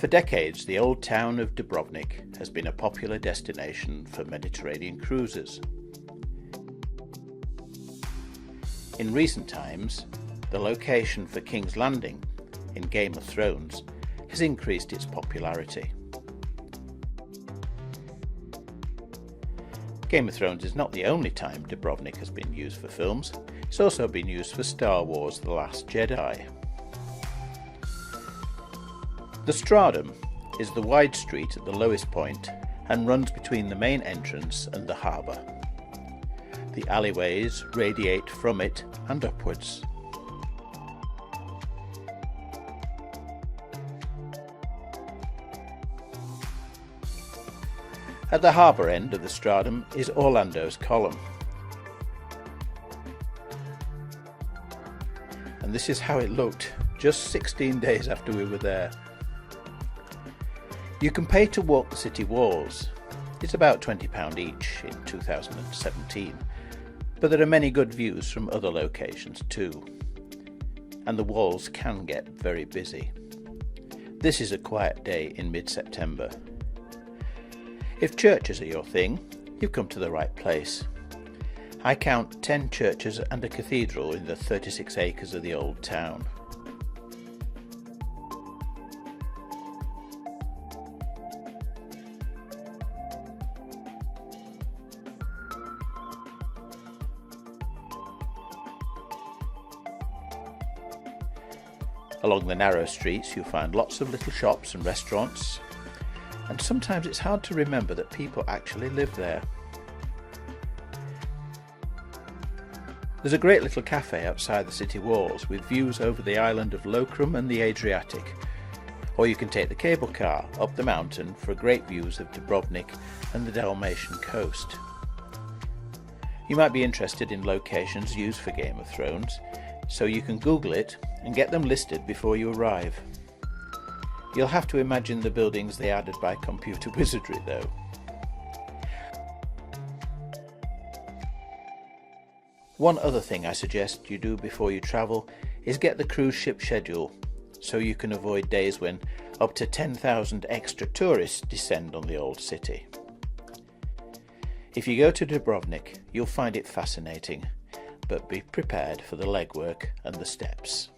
For decades, the old town of Dubrovnik has been a popular destination for Mediterranean cruises. In recent times, the location for King's Landing in Game of Thrones has increased its popularity. Game of Thrones is not the only time Dubrovnik has been used for films. It's also been used for Star Wars: The Last Jedi. The Stratum is the wide street at the lowest point and runs between the main entrance and the harbour. The alleyways radiate from it and upwards. At the harbour end of the Stratum is Orlando's column. And this is how it looked just 16 days after we were there. You can pay to walk the city walls. It's about £20 each in 2017, but there are many good views from other locations too, and the walls can get very busy. This is a quiet day in mid-September. If churches are your thing, you've come to the right place. I count 10 churches and a cathedral in the 36 acres of the old town. Along the narrow streets you'll find lots of little shops and restaurants, and sometimes it's hard to remember that people actually live there. There's a great little cafe outside the city walls with views over the island of Lokrum and the Adriatic, or you can take the cable car up the mountain for great views of Dubrovnik and the Dalmatian coast. You might be interested in locations used for Game of Thrones, so you can Google it and get them listed before you arrive. You'll have to imagine the buildings they added by computer wizardry though. One other thing I suggest you do before you travel is get the cruise ship schedule, so you can avoid days when up to 10,000 extra tourists descend on the old city. If you go to Dubrovnik, you'll find it fascinating, but be prepared for the legwork and the steps.